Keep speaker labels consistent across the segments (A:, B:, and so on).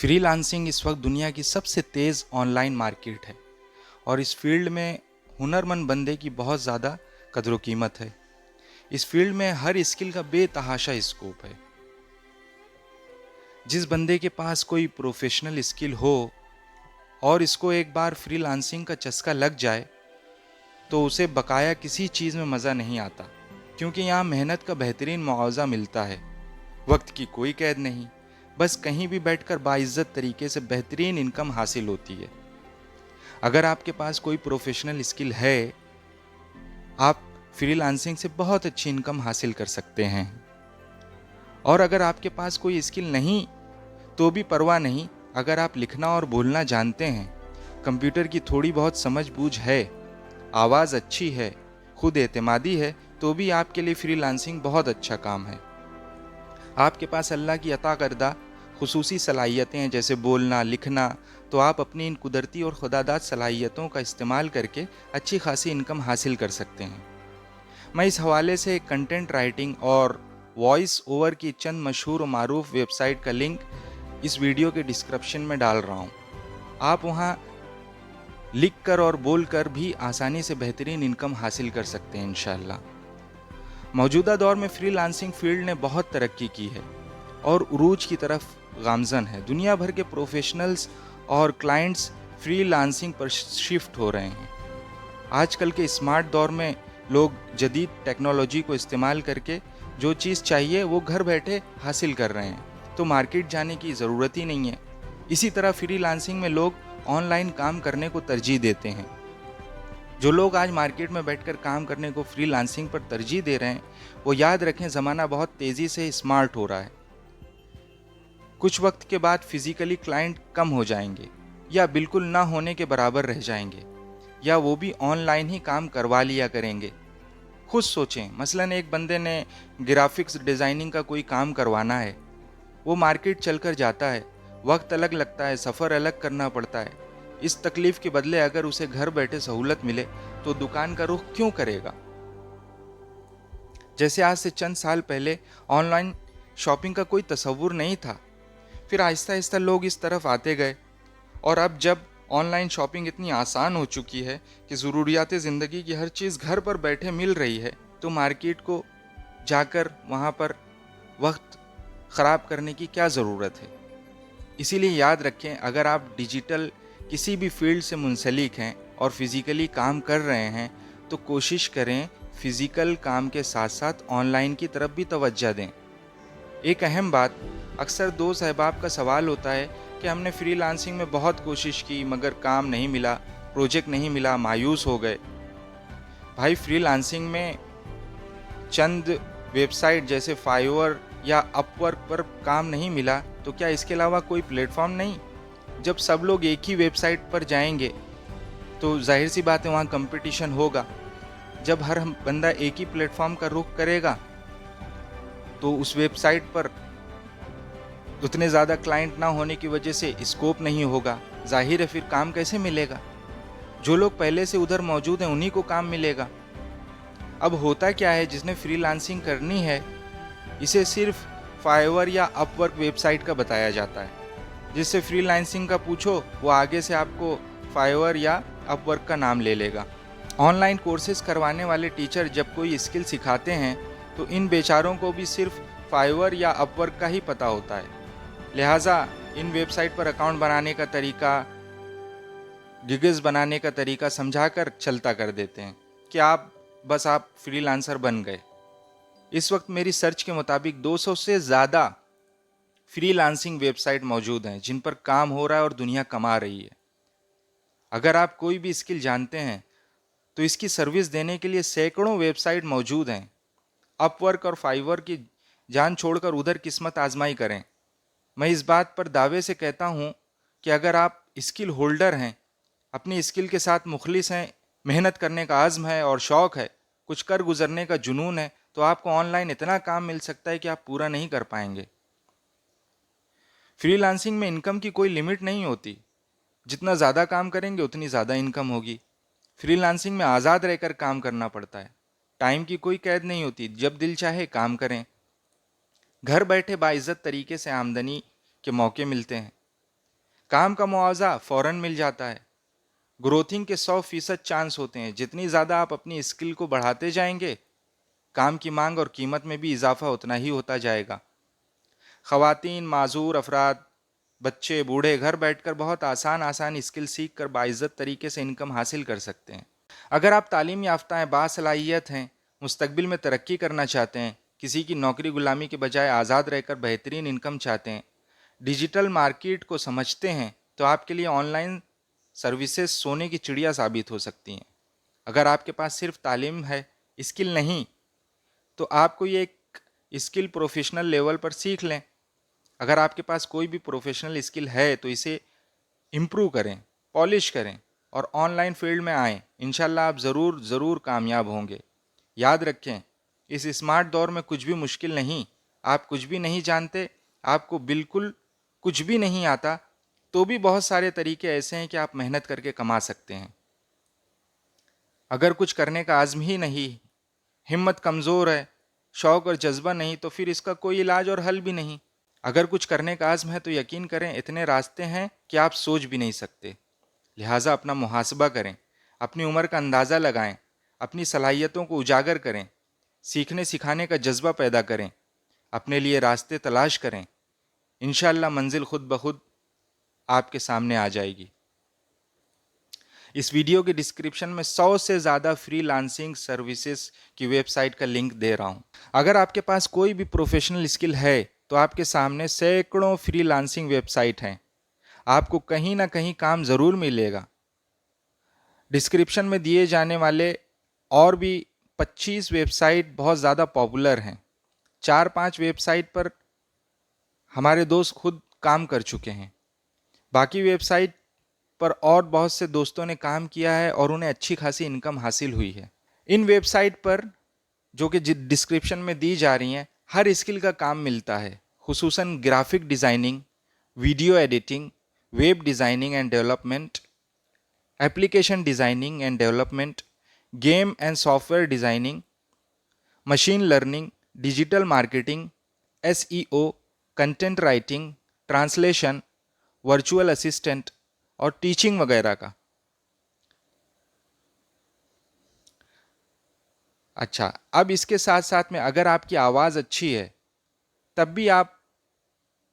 A: Freelancing इस वक्त दुनिया की सबसे तेज़ ऑनलाइन मार्केट है और इस फील्ड में हुनरमंद बंदे की बहुत ज़्यादा कदर कीमत है। इस फील्ड में हर स्किल का बेतहाशा स्कोप है। जिस बंदे के पास कोई प्रोफेशनल स्किल हो और इसको एक बार फ्रीलांसिंग का चस्का लग जाए तो उसे बकाया किसी चीज़ में मज़ा नहीं आता, क्योंकि यहाँ मेहनत का बेहतरीन मुआवजा मिलता है। वक्त की कोई कैद नहीं, बस कहीं भी बैठकर बाइज्जत तरीके से बेहतरीन इनकम हासिल होती है। अगर आपके पास कोई प्रोफेशनल स्किल है, आप फ्रीलांसिंग से बहुत अच्छी इनकम हासिल कर सकते हैं। और अगर आपके पास कोई स्किल नहीं तो भी परवाह नहीं। अगर आप लिखना और बोलना जानते हैं, कंप्यूटर की थोड़ी बहुत समझ बूझ है, आवाज़ अच्छी है, खुद एतमादी है, तो भी आपके लिए फ्रीलांसिंग बहुत अच्छा काम है। आपके पास अल्लाह की अता करदा खुसूसी सलाहियतें हैं, जैसे बोलना, लिखना, तो आप अपनी इन कुदरती और खुदादाद सलाहियतों का इस्तेमाल करके अच्छी खासी इनकम हासिल कर सकते हैं। मैं इस हवाले से कंटेंट राइटिंग और वॉइस ओवर की चंद मशहूर और मारूफ वेबसाइट का लिंक इस वीडियो के डिस्क्रिप्शन में डाल रहा हूँ। आप वहाँ लिख कर और बोल कर भी आसानी से बेहतरीन इनकम हासिल कर सकते हैं इंशाअल्लाह। मौजूदा दौर में फ्रीलांसिंग फील्ड ने बहुत तरक्की की है और उरूज की तरफ गामजन है। दुनिया भर के प्रोफेशनल्स और क्लाइंट्स फ्रीलांसिंग पर शिफ्ट हो रहे हैं। आजकल के स्मार्ट दौर में लोग जदीद टेक्नोलॉजी को इस्तेमाल करके जो चीज़ चाहिए वो घर बैठे हासिल कर रहे हैं, तो मार्केट जाने की ज़रूरत ही नहीं है। इसी तरह फ्रीलांसिंग में लोग ऑनलाइन काम करने को तरजीह देते हैं। जो लोग आज मार्केट में बैठकर काम करने को फ्रीलांसिंग पर तरजीह दे रहे हैं, वो याद रखें, ज़माना बहुत तेज़ी से स्मार्ट हो रहा है। कुछ वक्त के बाद फिजिकली क्लाइंट कम हो जाएंगे या बिल्कुल ना होने के बराबर रह जाएंगे, या वो भी ऑनलाइन ही काम करवा लिया करेंगे। खुद सोचें, मसलन एक बंदे ने ग्राफिक्स डिज़ाइनिंग का कोई काम करवाना है। वो मार्केट चलकर जाता है, वक्त अलग लगता है, सफ़र अलग करना पड़ता है। इस तकलीफ के बदले अगर उसे घर बैठे सहूलत मिले तो दुकान का रुख क्यों करेगा। जैसे आज से चंद साल पहले ऑनलाइन शॉपिंग का कोई तसव्वुर नहीं था, फिर आहिस्ता आहिस्ता लोग इस तरफ आते गए, और अब जब ऑनलाइन शॉपिंग इतनी आसान हो चुकी है कि ज़रूरियात ज़िंदगी की हर चीज़ घर पर बैठे मिल रही है, तो मार्केट को जाकर वहाँ पर वक्त ख़राब करने की क्या ज़रूरत है। इसीलिए याद रखें, अगर आप डिजिटल किसी भी फील्ड से मुंसलिक हैं और फिज़िकली काम कर रहे हैं, तो कोशिश करें फिज़िकल काम के साथ साथ ऑनलाइन की तरफ भी तवज्जो दें। एक अहम बात, अक्सर दोस्त अहबाब का सवाल होता है कि हमने फ्रीलांसिंग में बहुत कोशिश की मगर काम नहीं मिला, प्रोजेक्ट नहीं मिला, मायूस हो गए। भाई, फ्रीलांसिंग में चंद वेबसाइट जैसे फाइवर या अपवर्क पर काम नहीं मिला तो क्या इसके अलावा कोई प्लेटफॉर्म नहीं? जब सब लोग एक ही वेबसाइट पर जाएंगे तो जाहिर सी बात है वहाँ कंपटीशन होगा। जब हर बंदा एक ही प्लेटफॉर्म का रुख करेगा तो उस वेबसाइट पर उतने ज़्यादा क्लाइंट ना होने की वजह से स्कोप नहीं होगा। जाहिर है फिर काम कैसे मिलेगा? जो लोग पहले से उधर मौजूद हैं उन्हीं को काम मिलेगा। अब होता क्या है, जिसने फ्रीलांसिंग करनी है इसे सिर्फ फाइवर या अपवर्क वेबसाइट का बताया जाता है। जिससे फ्रीलांसिंग का पूछो, वो आगे से आपको फाइवर या अपवर्क का नाम ले लेगा। ऑनलाइन कोर्सेज करवाने वाले टीचर जब कोई स्किल सिखाते हैं तो इन बेचारों को भी सिर्फ फाइवर या अपवर्क का ही पता होता है। लिहाजा इन वेबसाइट पर अकाउंट बनाने का तरीका, गिग्स बनाने का तरीका समझाकर चलता कर देते हैं कि आप फ्रीलांसर बन गए। इस वक्त मेरी सर्च के मुताबिक 200 से ज़्यादा फ्रीलांसिंग वेबसाइट मौजूद हैं जिन पर काम हो रहा है और दुनिया कमा रही है। अगर आप कोई भी स्किल जानते हैं तो इसकी सर्विस देने के लिए सैकड़ों वेबसाइट मौजूद हैं। अपवर्क और फाइवर की जान छोड़कर उधर किस्मत आजमाई करें। मैं इस बात पर दावे से कहता हूँ कि अगर आप स्किल होल्डर हैं, अपनी स्किल के साथ मुखलिस हैं, मेहनत करने का आज़्म है और शौक़ है, कुछ कर गुजरने का जुनून है, तो आपको ऑनलाइन इतना काम मिल सकता है कि आप पूरा नहीं कर पाएंगे। फ्रीलांसिंग में इनकम की कोई लिमिट नहीं होती, जितना ज़्यादा काम करेंगे उतनी ज़्यादा इनकम होगी। फ्रीलांसिंग में आज़ाद रहकर काम करना पड़ता है, टाइम की कोई कैद नहीं होती, जब दिल चाहे काम करें। घर बैठे बाइज्जत तरीके से आमदनी के मौके मिलते हैं। काम का मुआवजा फ़ौरन मिल जाता है। ग्रोथिंग के 100% चांस होते हैं। जितनी ज़्यादा आप अपनी स्किल को बढ़ाते जाएंगे, काम की मांग और कीमत में भी इजाफा उतना ही होता जाएगा। ख़वातीन, माजूर अफराद, बच्चे, बूढ़े घर बैठकर बहुत आसान आसान स्किल सीख कर बाइज्जत तरीके से इनकम हासिल कर सकते हैं। अगर आप तालीम याफ्ता हैं, बासलाहियत हैं, मुस्तकबिल में तरक्की करना चाहते हैं, किसी की नौकरी गुलामी के बजाय आज़ाद रहकर बेहतरीन इनकम चाहते हैं, डिजिटल मार्केट को समझते हैं, तो आपके लिए ऑनलाइन सर्विसेज सोने की चिड़िया साबित हो सकती हैं। अगर आपके पास सिर्फ तालीम है, स्किल नहीं, तो आपको ये एक स्किल प्रोफेशनल लेवल पर सीख लें। अगर आपके पास कोई भी प्रोफेशनल स्किल है तो इसे इम्प्रूव करें, पॉलिश करें और ऑनलाइन फील्ड में आएँ। इंशाल्लाह आप ज़रूर कामयाब होंगे। याद रखें, इस स्मार्ट दौर में कुछ भी मुश्किल नहीं। आप कुछ भी नहीं जानते, आपको बिल्कुल कुछ भी नहीं आता, तो भी बहुत सारे तरीके ऐसे हैं कि आप मेहनत करके कमा सकते हैं। अगर कुछ करने का आज़्म ही नहीं, हिम्मत कमज़ोर है, शौक़ और जज्बा नहीं, तो फिर इसका कोई इलाज और हल भी नहीं। अगर कुछ करने का आज़्म है तो यकीन करें इतने रास्ते हैं कि आप सोच भी नहीं सकते। लिहाजा अपना मुहासबा करें, अपनी उम्र का अंदाज़ा लगाएं, अपनी सलाहियतों को उजागर करें, सीखने सिखाने का जज्बा पैदा करें, अपने लिए रास्ते तलाश करें। इंशाअल्लाह मंजिल खुद ब खुद आपके सामने आ जाएगी। इस वीडियो के डिस्क्रिप्शन में 100 से ज़्यादा फ्रीलांसिंग सर्विसेज की वेबसाइट का लिंक दे रहा हूँ। अगर आपके पास कोई भी प्रोफेशनल स्किल है तो आपके सामने सैकड़ों फ्रीलांसिंग वेबसाइट हैं। आपको कहीं ना कहीं काम ज़रूर मिलेगा। डिस्क्रिप्शन में दिए जाने वाले और भी 25 वेबसाइट बहुत ज़्यादा पॉपुलर हैं। 4-5 वेबसाइट पर हमारे दोस्त खुद काम कर चुके हैं। बाकी वेबसाइट पर और बहुत से दोस्तों ने काम किया है और उन्हें अच्छी खासी इनकम हासिल हुई है। इन वेबसाइट पर जो कि डिस्क्रिप्शन में दी जा रही हैं, हर स्किल का काम मिलता है, खुसूसन graphic designing, video editing, web designing and development, application designing and development, game and software designing, machine learning, digital marketing, SEO, content writing, translation, virtual assistant और टीचिंग वगैरह का। अच्छा, अब इसके साथ साथ में अगर आपकी आवाज़ अच्छी है तब भी आप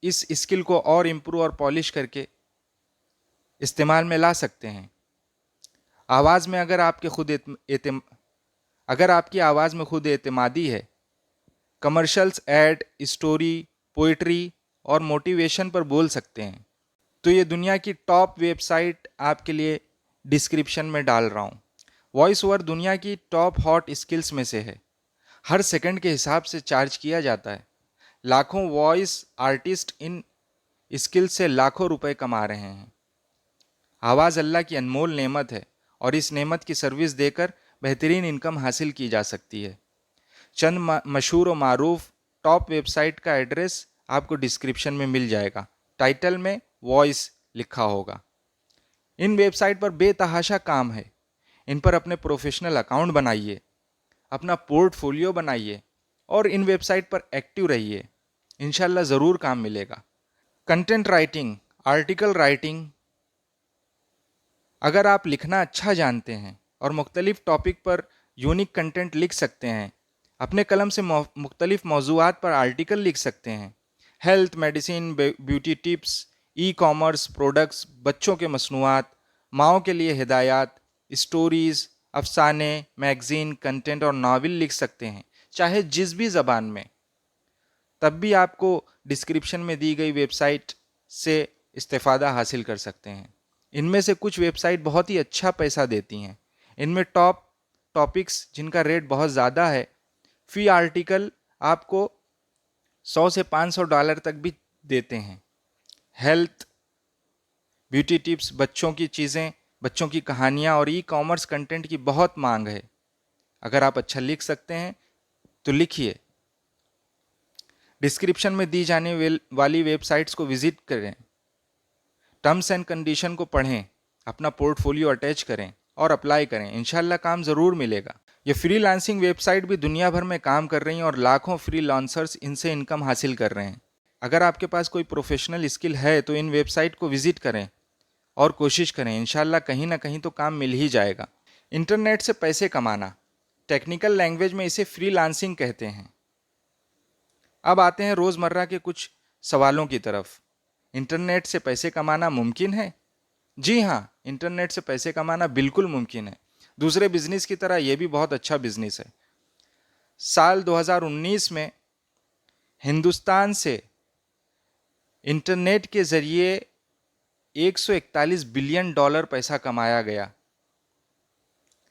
A: इस स्किल को और इम्प्रूव और पॉलिश करके इस्तेमाल में ला सकते हैं। आवाज़ में अगर आपकी आवाज़ में खुद एतमादी है, कमर्शियल्स, एड, स्टोरी, पोइट्री और मोटिवेशन पर बोल सकते हैं, तो ये दुनिया की टॉप वेबसाइट आपके लिए डिस्क्रिप्शन में डाल रहा हूँ। वॉइस ओवर दुनिया की टॉप हॉट स्किल्स में से है। हर सेकंड के हिसाब से चार्ज किया जाता है। लाखों वॉइस आर्टिस्ट इन स्किल से लाखों रुपए कमा रहे हैं। आवाज़ अल्लाह की अनमोल नेमत है और इस नेमत की सर्विस देकर बेहतरीन इनकम हासिल की जा सकती है। चंद मशहूर और मारूफ टॉप वेबसाइट का एड्रेस आपको डिस्क्रिप्शन में मिल जाएगा। टाइटल में वॉइस लिखा होगा। इन वेबसाइट पर बेतहाशा काम है। इन पर अपने प्रोफेशनल अकाउंट बनाइए, अपना पोर्टफोलियो बनाइए और इन वेबसाइट पर एक्टिव रहिए। इंशाल्लाह ज़रूर काम मिलेगा। कंटेंट राइटिंग, आर्टिकल राइटिंग, अगर आप लिखना अच्छा जानते हैं और मुख्तलिफ टॉपिक पर यूनिक कंटेंट लिख सकते हैं, अपने कलम से मुख्तलिफ मौज़ूआत पर आर्टिकल लिख सकते हैं, health, medicine, beauty tips, e-commerce products, बच्चों के मसनूआत, माओं के लिए हिदायत, स्टोरीज़, अफसाने, मैगज़ीन, कंटेंट और नावल लिख सकते हैं, चाहे जिस भी ज़बान में। तब भी आपको डिस्क्रिप्शन में दी गई वेबसाइट से इस्तेफ़ादा हासिल कर सकते हैं। इनमें से कुछ वेबसाइट बहुत ही अच्छा पैसा देती हैं। इनमें टॉप टॉपिक्स जिनका रेट बहुत ज़्यादा है, फ़ी आर्टिकल आपको $100 से $500 तक भी देते हैं। हेल्थ, ब्यूटी टिप्स, बच्चों की चीज़ें, बच्चों की कहानियाँ और ई-कॉमर्स कंटेंट की बहुत मांग है। अगर आप अच्छा लिख सकते हैं तो लिखिए। डिस्क्रिप्शन में दी जाने वाली वेबसाइट्स को विजिट करें, टर्म्स एंड कंडीशन को पढ़ें, अपना पोर्टफोलियो अटैच करें और अप्लाई करें। इंशाल्लाह काम ज़रूर मिलेगा। ये फ्रीलांसिंग वेबसाइट भी दुनिया भर में काम कर रही हैं और लाखों फ्रीलांसर्स इनसे इनकम हासिल कर रहे हैं। अगर आपके पास कोई प्रोफेशनल स्किल है तो इन वेबसाइट को विजिट करें, और कोशिश करें, इंशाल्लाह कहीं ना कहीं तो काम मिल ही जाएगा। इंटरनेट से पैसे कमाना, टेक्निकल लैंग्वेज में इसे फ्रीलांसिंग कहते हैं। अब आते हैं रोज़मर्रा के कुछ सवालों की तरफ। इंटरनेट से पैसे कमाना मुमकिन है? जी हाँ, इंटरनेट से पैसे कमाना बिल्कुल मुमकिन है। दूसरे बिजनेस की तरह यह भी बहुत अच्छा बिजनेस है। साल 2019 में हिंदुस्तान से इंटरनेट के जरिए 141 बिलियन डॉलर पैसा कमाया गया।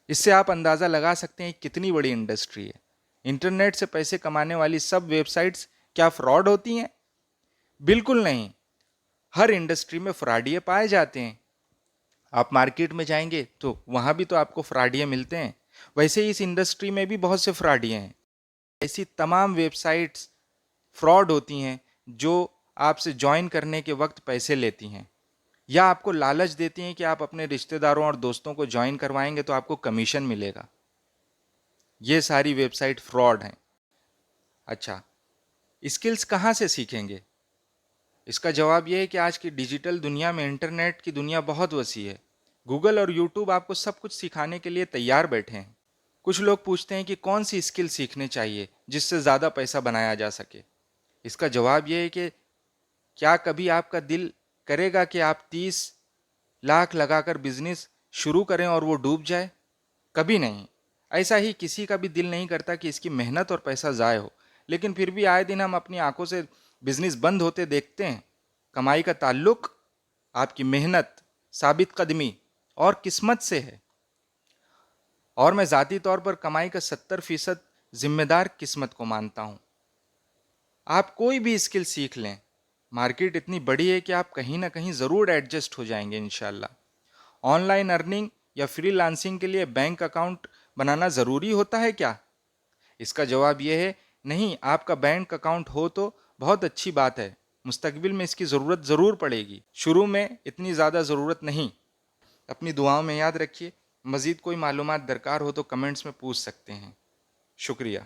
A: इससे आप अंदाज़ा लगा सकते हैं कितनी बड़ी इंडस्ट्री है। इंटरनेट से पैसे कमाने वाली सब वेबसाइट्स क्या फ्रॉड होती हैं? बिल्कुल नहीं। हर इंडस्ट्री में फ्रॉडिये पाए जाते हैं। आप मार्केट में जाएंगे तो वहाँ भी तो आपको फ्रॉडिये मिलते हैं। वैसे ही इस इंडस्ट्री में भी बहुत से फ्रॉडिये हैं। ऐसी तमाम वेबसाइट्स फ्रॉड होती हैं जो आपसे ज्वाइन करने के वक्त पैसे लेती हैं या आपको लालच देती हैं कि आप अपने रिश्तेदारों और दोस्तों को ज्वाइन करवाएंगे तो आपको कमीशन मिलेगा। ये सारी वेबसाइट फ्रॉड हैं। अच्छा, स्किल्स कहाँ से सीखेंगे? इसका जवाब यह है कि आज की डिजिटल दुनिया में इंटरनेट की दुनिया बहुत वसी है। गूगल और यूट्यूब आपको सब कुछ सिखाने के लिए तैयार बैठे हैं। कुछ लोग पूछते हैं कि कौन सी स्किल सीखने चाहिए जिससे ज़्यादा पैसा बनाया जा सके। इसका जवाब यह है कि क्या कभी आपका दिल करेगा कि आप 30 लाख लगाकर बिजनेस शुरू करें और वो डूब जाए? कभी नहीं। ऐसा ही किसी का भी दिल नहीं करता कि इसकी मेहनत और पैसा ज़ाय हो, लेकिन फिर भी आए दिन हम अपनी आंखों से बिजनेस बंद होते देखते हैं। कमाई का ताल्लुक आपकी मेहनत, साबित कदमी और किस्मत से है। और मैं ज़ाती तौर पर कमाई का 70% जिम्मेदार किस्मत को मानता हूँ। आप कोई भी स्किल सीख लें, मार्केट इतनी बड़ी है कि आप कहीं ना कहीं ज़रूर एडजस्ट हो जाएंगे इंशाल्लाह। ऑनलाइन अर्निंग या फ्रीलांसिंग के लिए बैंक अकाउंट बनाना ज़रूरी होता है क्या? इसका जवाब यह है, नहीं। आपका बैंक अकाउंट हो तो बहुत अच्छी बात है, मुस्तकबिल में इसकी ज़रूरत ज़रूर पड़ेगी। शुरू में इतनी ज़्यादा ज़रूरत नहीं। अपनी दुआओं में याद रखिए। मज़ीद कोई मालूमात दरकार हो तो कमेंट्स में पूछ सकते हैं। शुक्रिया।